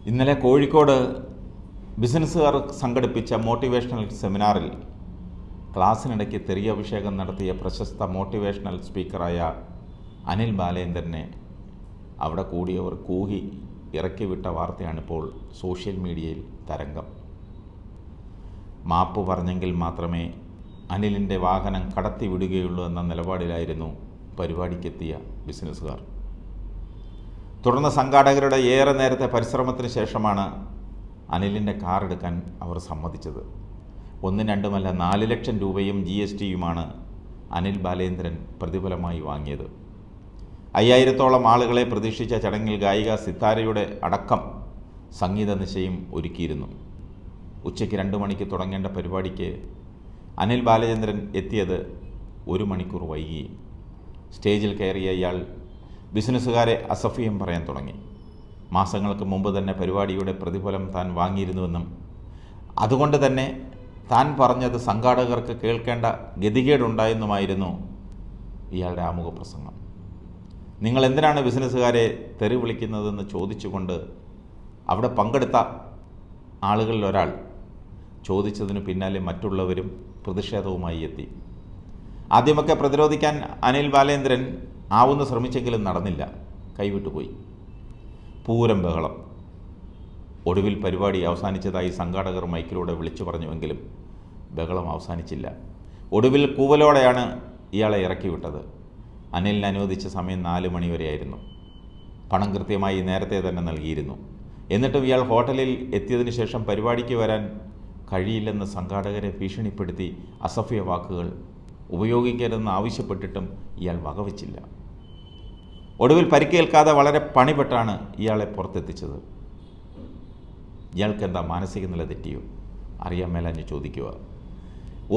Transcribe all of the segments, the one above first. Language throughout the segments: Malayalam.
ഇന്നലെ കോഴിക്കോട് ബിസിനസ്സുകാർ സംഘടിപ്പിച്ച മോട്ടിവേഷണൽ സെമിനാറിൽ ക്ലാസ്സിനിടയ്ക്ക് തെറിയഭിഷേകം നടത്തിയ പ്രശസ്ത മോട്ടിവേഷണൽ സ്പീക്കറായ അനിൽ ബാലേന്ദ്രനെ അവിടെ കൂടിയവർ കൂഹി ഇറക്കിവിട്ട വാർത്തയാണിപ്പോൾ സോഷ്യൽ മീഡിയയിൽ തരംഗം. മാപ്പ് പറഞ്ഞെങ്കിൽ മാത്രമേ അനിലിൻ്റെ വാഹനം കടത്തിവിടുകയുള്ളൂ എന്ന നിലപാടിലായിരുന്നു പരിപാടിക്കെത്തിയ ബിസിനസ്സുകാർ. തുടർന്ന് സംഘാടകരുടെ ഏറെ നേരത്തെ പരിശ്രമത്തിന് ശേഷമാണ് അനിലിൻ്റെ കാർ എടുക്കാൻ അവർ സമ്മതിച്ചത്. 1-2 4 ലക്ഷം രൂപയും GSTയുമാണ് അനിൽ ബാലേന്ദ്രൻ പ്രതിഫലമായി വാങ്ങിയത്. 5000-ഓളം ആളുകളെ പ്രതീക്ഷിച്ച ചടങ്ങിൽ ഗായിക സിത്താരയുടെ അടക്കം സംഗീത നിശയും ഒരുക്കിയിരുന്നു. ഉച്ചയ്ക്ക് 2 മണിക്ക് തുടങ്ങേണ്ട പരിപാടിക്ക് അനിൽ ബാലചന്ദ്രൻ എത്തിയത് 1 മണിക്കൂർ വൈകി. സ്റ്റേജിൽ കയറിയ ഇയാൾ ബിസിനസ്സുകാരെ അസഭ്യം പറയാൻ തുടങ്ങി. മാസങ്ങൾക്ക് മുമ്പ് തന്നെ പരിപാടിയുടെ പ്രതിഫലം താൻ വാങ്ങിയിരുന്നുവെന്നും അതുകൊണ്ട് തന്നെ താൻ പറഞ്ഞത് സംഘാടകർക്ക് കേൾക്കേണ്ട ഗതികേടുണ്ടായെന്നുമായിരുന്നു ഇയാളുടെ ആമുഖ പ്രസംഗം. നിങ്ങൾ എന്തിനാണ് ബിസിനസ്സുകാരെ തെറി വിളിക്കുന്നതെന്ന് ചോദിച്ചുകൊണ്ട് അവിടെ പങ്കെടുത്ത ആളുകളിൽ ഒരാൾ ചോദിച്ചതിനു പിന്നാലെ മറ്റുള്ളവരും പ്രതിഷേധവുമായി എത്തി. ആദ്യമൊക്കെ പ്രതിരോധിക്കാൻ അനിൽ ബാലേന്ദ്രൻ ആവുന്ന ശ്രമിച്ചെങ്കിലും നടന്നില്ല, കൈവിട്ടുപോയി. പൂരം ബഹളം. ഒടുവിൽ പരിപാടി അവസാനിച്ചതായി സംഘാടകർ മൈക്കിലൂടെ വിളിച്ചു പറഞ്ഞുവെങ്കിലും ബഹളം അവസാനിച്ചില്ല. ഒടുവിൽ കൂവലോടെയാണ് ഇയാളെ ഇറക്കിവിട്ടത്. അനിലിന് അനുവദിച്ച സമയം 4 മണി വരെയായിരുന്നു. പണം കൃത്യമായി നേരത്തെ തന്നെ നൽകിയിരുന്നു. എന്നിട്ടും ഇയാൾ ഹോട്ടലിൽ എത്തിയതിനു ശേഷം പരിപാടിക്ക് വരാൻ കഴിയില്ലെന്ന് സംഘാടകരെ ഭീഷണിപ്പെടുത്തി അസഭ്യ വാക്കുകൾ ഉപയോഗിക്കരുതെന്ന് ആവശ്യപ്പെട്ടിട്ടും ഇയാൾ വകവച്ചില്ല. ഒടുവിൽ പരിക്കേൽക്കാതെ വളരെ പണിപ്പെട്ടാണ് ഇയാളെ പുറത്തെത്തിച്ചത്. ഇയാൾക്കെന്താ മാനസിക നില തെറ്റിയോ? അറിയാൻ മേലഞ്ഞ് ചോദിക്കുക.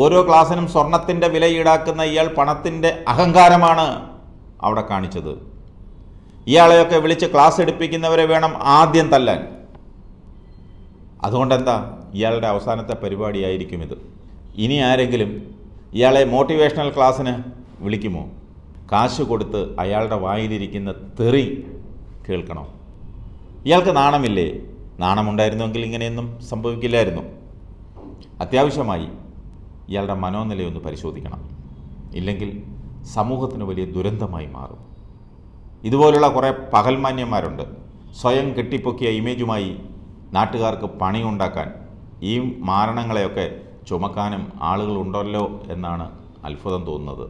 ഓരോ ക്ലാസ്സിനും സ്വർണത്തിൻ്റെ വില ഈടാക്കുന്ന ഇയാൾ പണത്തിൻ്റെ അഹങ്കാരമാണ് അവിടെ കാണിച്ചത്. ഇയാളെയൊക്കെ വിളിച്ച് ക്ലാസ് എടുപ്പിക്കുന്നവരെ വേണം ആദ്യം തല്ലാൻ. അതുകൊണ്ടെന്താ ഇയാളുടെ അവസാനത്തെ പരിപാടിയായിരിക്കും ഇത്. ഇനി ആരെങ്കിലും ഇയാളെ മോട്ടിവേഷണൽ ക്ലാസ്സിന് വിളിക്കുമോ? കാശ് കൊടുത്ത് അയാളുടെ വായിലിരിക്കുന്ന തെറി കേൾക്കണോ? ഇയാൾക്ക് നാണമില്ലേ? നാണമുണ്ടായിരുന്നുവെങ്കിൽ ഇങ്ങനെയൊന്നും സംഭവിക്കില്ലായിരുന്നു. അത്യാവശ്യമായി ഇയാളുടെ മനോനിലയൊന്ന് പരിശോധിക്കണം. ഇല്ലെങ്കിൽ സമൂഹത്തിന് വലിയ ദുരന്തമായി മാറും. ഇതുപോലുള്ള കുറേ പകൽമാന്യന്മാരുണ്ട്. സ്വയം കെട്ടിപ്പൊക്കിയ ഇമേജുമായി നാട്ടുകാർക്ക് പണിയുണ്ടാക്കാൻ ഈ മാരണങ്ങളെയൊക്കെ ചുമക്കാനും ആളുകളുണ്ടല്ലോ എന്നാണ് അത്ഭുതം തോന്നുന്നത്.